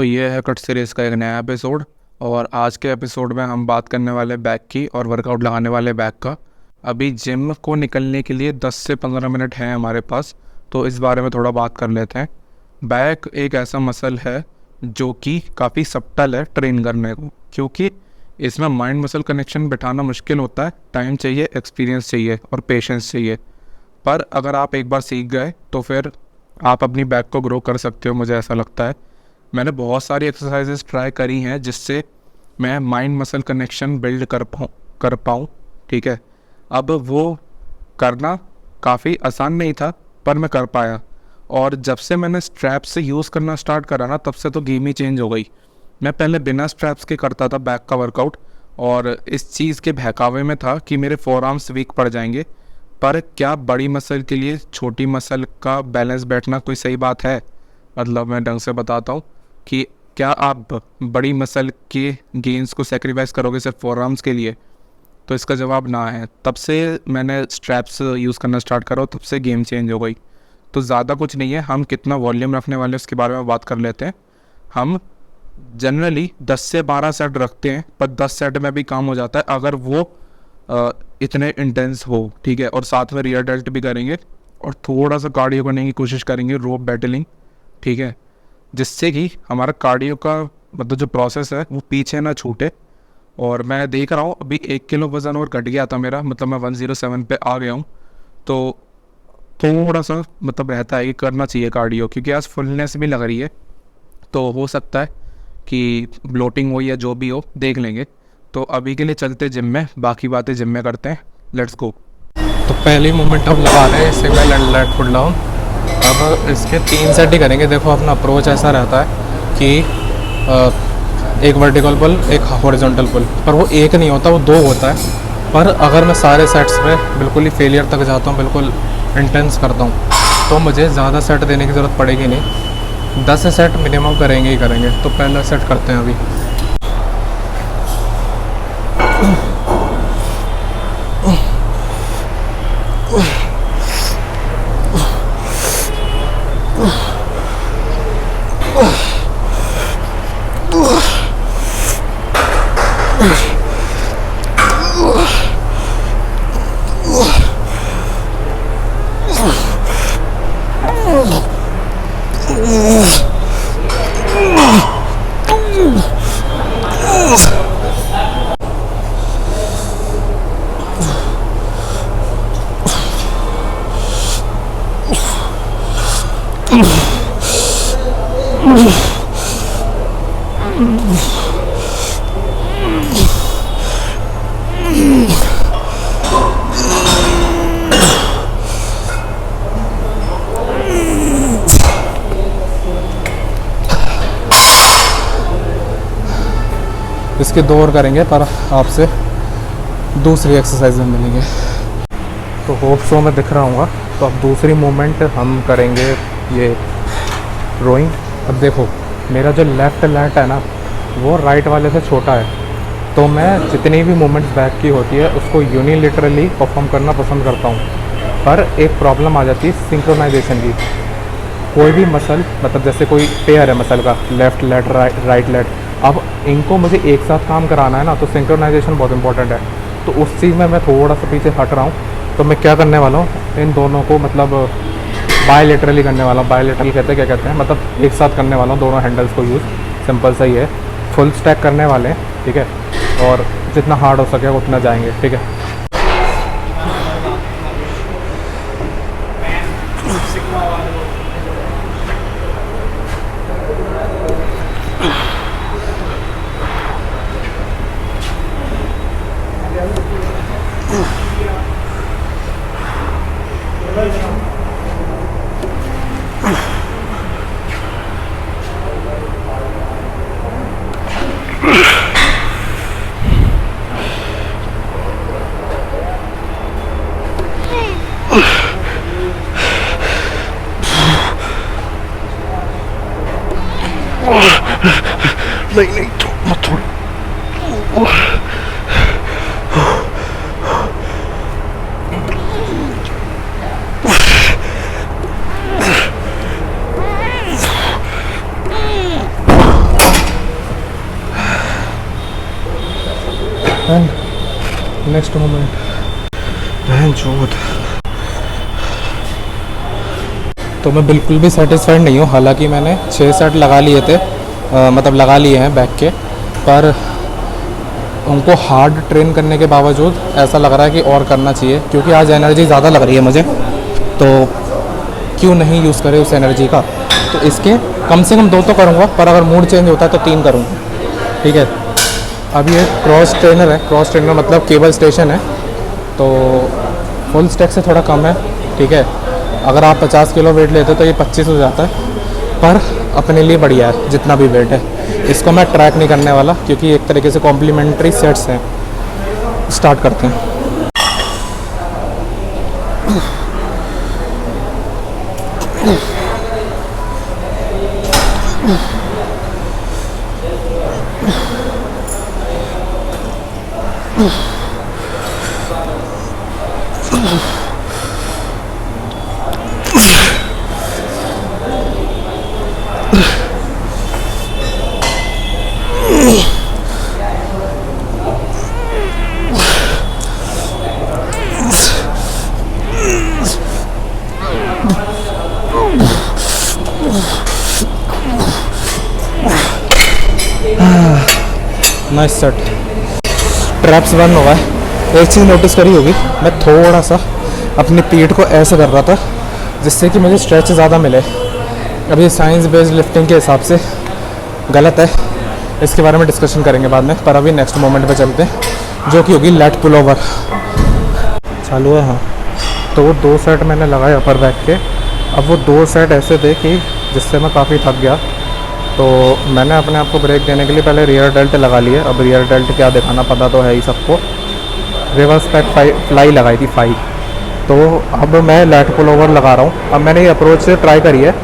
तो ये है कट सीरीज़ का एक नया एपिसोड। और आज के एपिसोड में हम बात करने वाले बैक की और वर्कआउट लगाने वाले बैक का। अभी जिम को निकलने के लिए 10 से 15 मिनट हैं हमारे पास, तो इस बारे में थोड़ा बात कर लेते हैं। बैक एक ऐसा मसल है जो कि काफ़ी सब्टल है ट्रेन करने को, क्योंकि इसमें माइंड मसल कनेक्शन बिठाना मुश्किल होता है। टाइम चाहिए, एक्सपीरियंस चाहिए और पेशेंस चाहिए। पर अगर आप एक बार सीख गए तो फिर आप अपनी बैक को ग्रो कर सकते हो, मुझे ऐसा लगता है। मैंने बहुत सारी एक्सरसाइजेस ट्राई करी हैं जिससे मैं माइंड मसल कनेक्शन बिल्ड कर पाऊँ। ठीक है, अब वो करना काफ़ी आसान नहीं था, पर मैं कर पाया। और जब से मैंने स्ट्रैप्स से यूज़ करना स्टार्ट करा ना, तब से तो गेम ही चेंज हो गई। मैं पहले बिना स्ट्रैप्स के करता था बैक का वर्कआउट, और इस चीज़ के बहकावे में था कि मेरे फोर आर्म्स वीक पड़ जाएंगे। पर क्या बड़ी मसल के लिए छोटी मसल का बैलेंस बैठना कोई सही बात है? मतलब मैं ढंग से बताता हूँ कि क्या आप बड़ी मसल के गेंस को सेक्रीफाइस करोगे सिर्फ फोर आर्म्स के लिए? तो इसका जवाब ना है। तब से मैंने स्ट्रैप्स यूज़ करना स्टार्ट करा, तब से गेम चेंज हो गई। तो ज़्यादा कुछ नहीं है, हम कितना वॉल्यूम रखने वाले उसके बारे में बात कर लेते हैं। हम जनरली 10 से 12 सेट रखते हैं, पर 10 सेट में भी काम हो जाता है अगर वो इतने इंटेंस हो। ठीक है, और साथ में रियर डेल्ट भी करेंगे और थोड़ा सा कार्डियो करने की कोशिश करेंगे, रोप बैटलिंग। ठीक है, जिससे कि हमारा कार्डियो का मतलब जो प्रोसेस है वो पीछे ना छूटे। और मैं देख रहा हूँ अभी 1 किलो वज़न और घट गया था मेरा, मतलब मैं 107 पे आ गया हूँ। तो थोड़ा सा मतलब रहता है कि करना चाहिए कार्डियो, क्योंकि आज फुलनेस भी लग रही है। तो हो सकता है कि ब्लोटिंग हो या जो भी हो, देख लेंगे। तो अभी के लिए चलते जिम में, बाकी बातें जिम में करते हैं। Let's go. तो पहली मूवमेंट हम लगा रहे हैं single and lat pull down. अब इसके 3 सेट ही करेंगे। देखो अपना अप्रोच ऐसा रहता है कि एक वर्टिकल पुल, एक हॉरिजॉन्टल पुल, पर वो एक नहीं होता, वो 2 होता है। पर अगर मैं सारे सेट्स में बिल्कुल ही फेलियर तक जाता हूँ, बिल्कुल इंटेंस करता हूँ, तो मुझे ज़्यादा सेट देने की ज़रूरत पड़ेगी नहीं। 10 सेट मिनिमम करेंगे ही करेंगे। तो पहला सेट करते हैं अभी। इसके 2 और करेंगे, पर आपसे दूसरी एक्सरसाइज में मिलेंगे। तो होप सो में दिख रहा हूँ। तो अब दूसरी मूवमेंट हम करेंगे ये रोइंग। अब देखो मेरा जो लेफ़्ट लैट है ना, वो राइट वाले से छोटा है। तो मैं जितनी भी मूवमेंट्स बैक की होती है उसको यूनिलेटरली परफॉर्म करना पसंद करता हूँ। पर एक प्रॉब्लम आ जाती है सिंक्रोनाइजेशन की। कोई भी मसल, मतलब जैसे कोई पेयर है मसल का, लेफ़्ट लेट राइट लेट, अब इनको मुझे एक साथ काम कराना है ना, तो सिंक्रोनाइजेशन बहुत इंपॉर्टेंट है। तो उस चीज़ में मैं थोड़ा सा पीछे हट रहा हूँ। तो मैं क्या करने वाला हूँ, इन दोनों को मतलब बायलेटरली करने वाला हूँ। बायलेटरल कहते हैं, क्या कहते हैं, मतलब एक साथ करने वाला हूँ दोनों हैंडल्स को यूज़। सिंपल सा ही है, फुल स्टैक करने वाले हैं। ठीक है, और जितना हार्ड हो सके उतना जाएंगे। ठीक है, नहीं तो मत छोड़। एंड नेक्स्ट मोमेंट बहन चोद। तो मैं बिल्कुल भी सेटिस्फाइड नहीं हूँ, हालांकि मैंने 6 सेट लगा लिए थे, मतलब लगा लिए हैं बैक के, पर उनको हार्ड ट्रेन करने के बावजूद ऐसा लग रहा है कि और करना चाहिए, क्योंकि आज एनर्जी ज़्यादा लग रही है मुझे, तो क्यों नहीं यूज़ करें उस एनर्जी का। तो इसके कम से कम 2 तो करूँगा, पर अगर मूड चेंज होता है तो 3 करूँगा, ठीक है। अब ये क्रॉस ट्रेनर है, क्रॉस ट्रेनर मतलब केबल स्टेशन है, तो फुल स्टैक से थोड़ा कम है, ठीक है। अगर आप 50 किलो वेट लेते तो ये 25 हो जाता है, पर अपने लिए बढ़िया है जितना भी वेट है। इसको मैं ट्रैक नहीं करने वाला, क्योंकि एक तरीके से कॉम्प्लीमेंट्री सेट्स हैं। स्टार्ट करते हैं। Nice set. ट्रैप्स बंद हुआ है। एक चीज़ नोटिस करी होगी, मैं थोड़ा सा अपनी पीठ को ऐसे कर रहा था जिससे कि मुझे स्ट्रेच ज़्यादा मिले। अभी साइंस बेस्ड लिफ्टिंग के हिसाब से गलत है, इसके बारे में डिस्कशन करेंगे बाद में, पर अभी नेक्स्ट मोमेंट पे चलते हैं, जो कि होगी लेट पुल ओवर। चालू है, हाँ। तो वो 2 सेट मैंने लगाए अपर बैक के। अब वो 2 सेट ऐसे थे कि जिससे मैं काफ़ी थक गया, तो मैंने अपने आप को ब्रेक देने के लिए पहले रियर डेल्ट लगा लिए। अब रियर डेल्ट क्या दिखाना पता तो है ही सबको। रिवर्स बैक फ्लाई लगाई थी 5। तो अब मैं लेट पुल ओवर लगा रहा हूँ। अब मैंने ये अप्रोच से ट्राई करी है,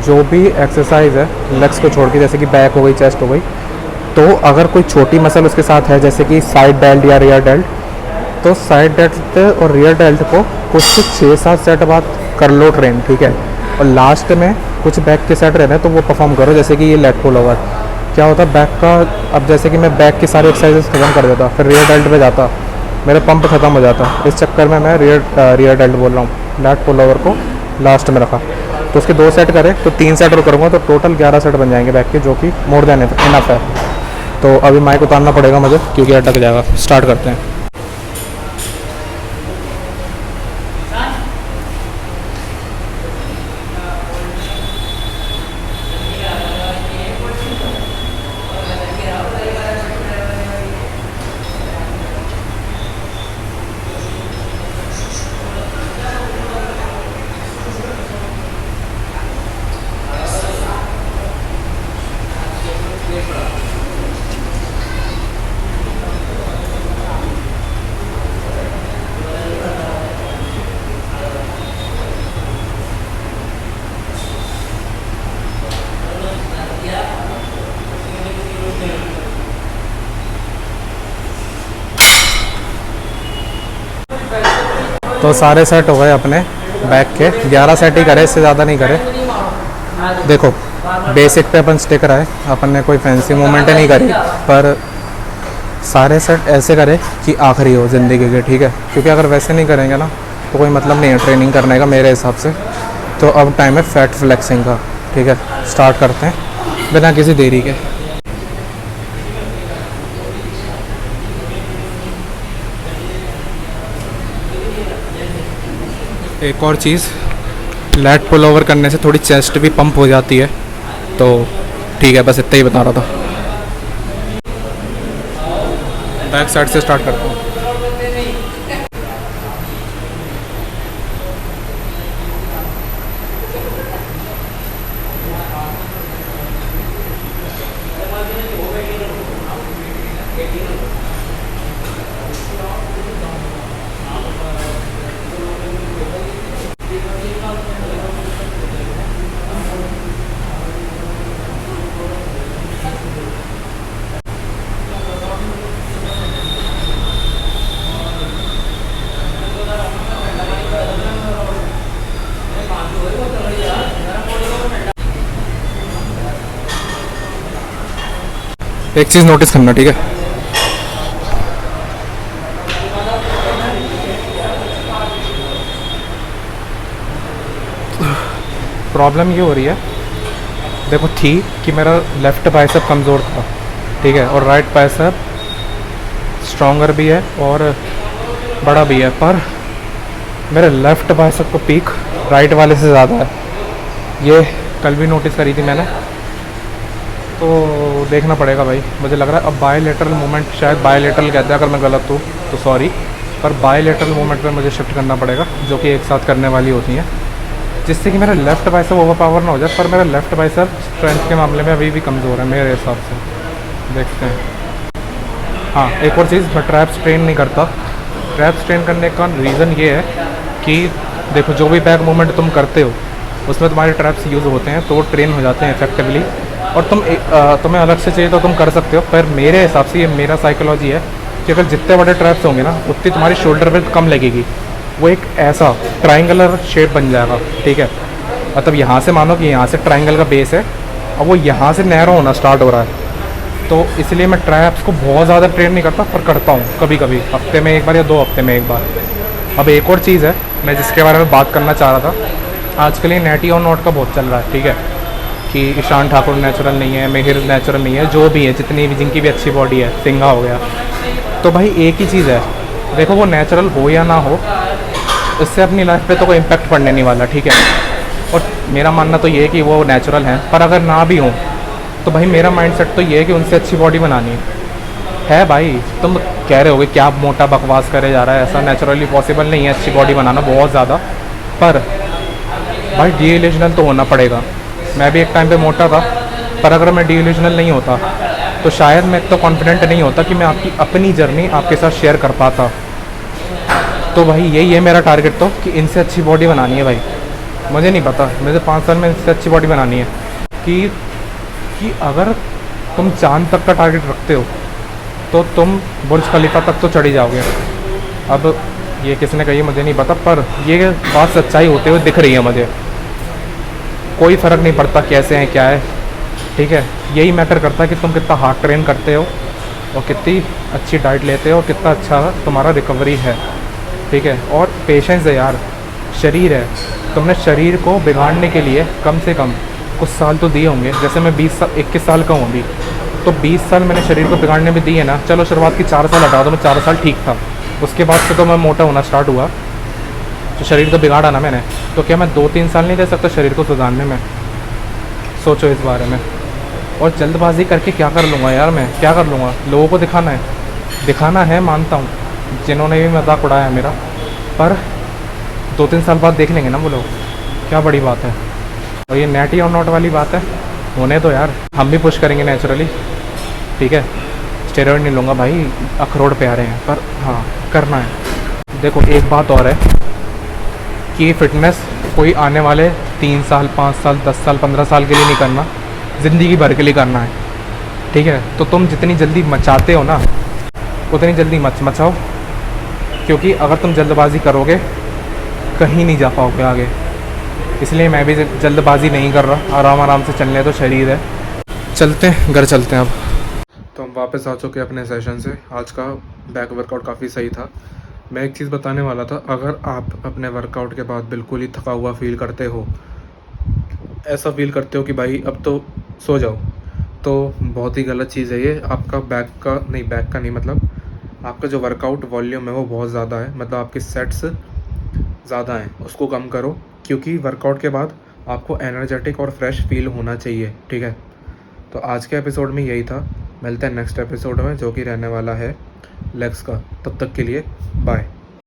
जो भी एक्सरसाइज है लेग्स को छोड़ के, जैसे कि बैक हो गई, चेस्ट हो गई, तो अगर कोई छोटी मसल उसके साथ है, जैसे कि साइड डेल्ट या रियर डेल्ट, तो साइड डेल्ट और रियर डेल्ट को कुछ 6-7 सेट बाद कर लो ट्रेन, ठीक है। और लास्ट में कुछ बैक के सेट रहते हैं तो वो परफॉर्म करो, जैसे कि ये लेट पुल ओवर। क्या होता है बैक का, अब जैसे कि मैं बैक की सारी एक्सरसाइजेस खत्म कर देता, फिर रियर डेल्ट पे जाता, मेरा पंप खत्म हो जाता। इस चक्कर में मैं रियर डेल्ट बोल रहा हूँ, लेट पुल ओवर को लास्ट में रखा। तो उसके 2 सेट करे तो 3 सेट और करूँगा, तो टोटल 11 सेट बन जाएंगे बैक के, जो कि मोर देन इनफ है। तो अभी माइक उतारना पड़ेगा मुझे, क्योंकि अटक जाएगा। स्टार्ट करते हैं। तो सारे सेट हो गए अपने बैक के, 11 सेट ही करे, इससे ज़्यादा नहीं करे। देखो बेसिक पे अपन स्टिक रहा है, अपन ने कोई फैंसी मूवमेंट नहीं करी, पर सारे सेट ऐसे करे कि आखिरी हो ज़िंदगी के, ठीक है। क्योंकि अगर वैसे नहीं करेंगे ना तो कोई मतलब नहीं है ट्रेनिंग करने का मेरे हिसाब से। तो अब टाइम है फैट फ्लेक्सिंग का, ठीक है। स्टार्ट करते हैं बिना किसी देरी के। एक और चीज़, लेट पुल ओवर करने से थोड़ी चेस्ट भी पंप हो जाती है, तो ठीक है, बस इतना ही बता रहा था। बैक साइड से स्टार्ट करता हूँ। एक चीज़ नोटिस करना, ठीक है। प्रॉब्लम ये हो रही है, देखो थी कि मेरा लेफ़्ट बाइसेप कमज़ोर था, ठीक है, और राइट बाइसेप स्ट्रॉन्गर भी है और बड़ा भी है, पर मेरे लेफ़्ट बाइसेप का पीक राइट वाले से ज़्यादा है। ये कल भी नोटिस करी थी मैंने, तो देखना पड़ेगा भाई। मुझे लग रहा है अब बायलैटरल मूवमेंट, शायद बायलैटरल कहते हैं, अगर मैं गलत हूँ तो सॉरी, पर बायलैटरल मूवमेंट पर मुझे शिफ्ट करना पड़ेगा, जो कि एक साथ करने वाली होती हैं, जिससे कि मेरा लेफ़्ट बाइसेप ओवर पावर ना हो जाए। पर मेरा लेफ़्ट बाइसेप स्ट्रेंथ के मामले में अभी भी कमज़ोर है मेरे हिसाब से। देखते हैं। हाँ, एक और चीज़, मैं ट्रैप्स ट्रेन नहीं करता। ट्रैप्स ट्रेन करने का रीज़न ये है कि देखो, जो भी बैक मूवमेंट तुम करते हो उसमें तुम्हारे ट्रैप्स यूज़ होते हैं, तो वो ट्रेन हो जाते हैं इफेक्टिवली। और तुम्हें अलग से चाहिए तो तुम कर सकते हो, पर मेरे हिसाब से, ये मेरा साइकोलॉजी है कि अगर जितने बड़े ट्रैप्स होंगे ना, उतनी तुम्हारी शोल्डर विड्थ कम लगेगी। वो एक ऐसा ट्रायंगुलर शेप बन जाएगा, ठीक है। मतलब यहाँ से मानो कि यहाँ से ट्रायंगल का बेस है, और वो यहाँ से नैरो होना स्टार्ट हो रहा है। तो इसलिए मैं ट्रैप्स को बहुत ज़्यादा ट्रेन नहीं करता, पर करता हूँ कभी कभी, हफ्ते में एक बार या 2 हफ्ते में एक बार। अब एक और चीज़ है मैं जिसके बारे में बात करना चाह रहा था। आजकल ये नेटी और नॉट का बहुत चल रहा है, ठीक है, कि ईशान ठाकुर नेचुरल नहीं है, मिहिर नेचुरल नहीं है, जो भी है, जितनी भी, जिनकी भी अच्छी बॉडी है, सिंघा हो गया। तो भाई एक ही चीज़ है, देखो वो नेचुरल हो या ना हो, उससे अपनी लाइफ पे तो कोई इम्पैक्ट पड़ने नहीं वाला, ठीक है। और मेरा मानना तो ये है कि वो नेचुरल हैं, पर अगर ना भी हो तो भाई मेरा माइंडसेट तो ये है कि उनसे अच्छी बॉडी बनानी है भाई। तुम कह रहे होगे क्या मोटा बकवास करे जा रहा है, ऐसा नेचुरली पॉसिबल नहीं है अच्छी बॉडी बनाना बहुत ज़्यादा, पर भाई डी-इल्यूजनल तो होना पड़ेगा। मैं भी एक टाइम पे मोटा था, पर अगर मैं डी-इल्यूजनल नहीं होता तो शायद मैं इतना कॉन्फिडेंट नहीं होता कि मैं आपकी अपनी जर्नी आपके साथ शेयर कर पाता। तो भाई यही है मेरा टारगेट, तो कि इनसे अच्छी बॉडी बनानी है भाई। मुझे नहीं पता, मुझे 5 साल में इनसे अच्छी बॉडी बनानी है कि अगर तुम चांद तक का टारगेट रखते हो तो तुम बुर्ज खलीफा तक तो चढ़ी जाओगे। अब ये किसने कही मुझे नहीं पता, पर ये बात सच्चाई होते हुए दिख रही है मुझे। कोई फ़र्क नहीं पड़ता कैसे हैं क्या है, ठीक है, यही मैटर करता है कि तुम कितना हार्ड ट्रेन करते हो और कितनी अच्छी डाइट लेते हो, कितना अच्छा तुम्हारा रिकवरी है, ठीक है। और पेशेंस है यार, शरीर है, तुमने शरीर को बिगाड़ने के लिए कम से कम कुछ साल तो दिए होंगे। जैसे मैं 21 साल का हूँ अभी, तो 20 साल मैंने शरीर को बिगाड़ने में दिए ना। चलो शुरुआत की 4 साल हटा दो, मैं 4 साल ठीक था, उसके बाद से तो मैं मोटा होना स्टार्ट हुआ, तो शरीर तो बिगाड़ा ना मैंने। तो क्या मैं 2-3 साल नहीं दे सकता शरीर को सुधारने में? सोचो इस बारे में। और जल्दबाजी करके क्या कर लूँगा यार, मैं क्या कर लूँगा? लोगों को दिखाना है मानता हूँ, जिन्होंने भी मजाक उड़ाया है मेरा, पर 2-3 साल बाद देख लेंगे ना वो लोग, क्या बड़ी बात है। और ये नेटी और नॉट वाली बात है, होने तो यार, हम भी पुश करेंगे नेचुरली, ठीक है। स्टेरॉइड नहीं लूँगा भाई, अखरोट पे आ रहे हैं, पर हाँ करना है। देखो एक बात और है कि फ़िटनेस कोई आने वाले 3 साल, 5 साल, 10 साल, 15 साल के लिए नहीं करना, ज़िंदगी भर के लिए करना है, ठीक है। तो तुम जितनी जल्दी मचाते हो ना, उतनी जल्दी मत मचाओ, क्योंकि अगर तुम जल्दबाजी करोगे कहीं नहीं जा पाओगे आगे। इसलिए मैं भी जल्दबाजी नहीं कर रहा, आराम आराम से चलने तो शरीर है। चलते हैं, घर चलते हैं अब। तो हम वापस आ चुके हैं अपने सेशन से। आज का बैक वर्कआउट काफ़ी सही था। मैं एक चीज़ बताने वाला था, अगर आप अपने वर्कआउट के बाद बिल्कुल ही थका हुआ फील करते हो, ऐसा फील करते हो कि भाई अब तो सो जाओ, तो बहुत ही गलत चीज़ है ये। आपका बैक का नहीं, मतलब आपका जो वर्कआउट वॉल्यूम है वो बहुत ज़्यादा है, मतलब आपके सेट्स ज़्यादा हैं, उसको कम करो, क्योंकि वर्कआउट के बाद आपको एनर्जेटिक और फ्रेश फील होना चाहिए, ठीक है। तो आज के एपिसोड में यही था। मिलते हैं नेक्स्ट एपिसोड में, जो कि रहने वाला है लेग्स का। तब तक के लिए बाय।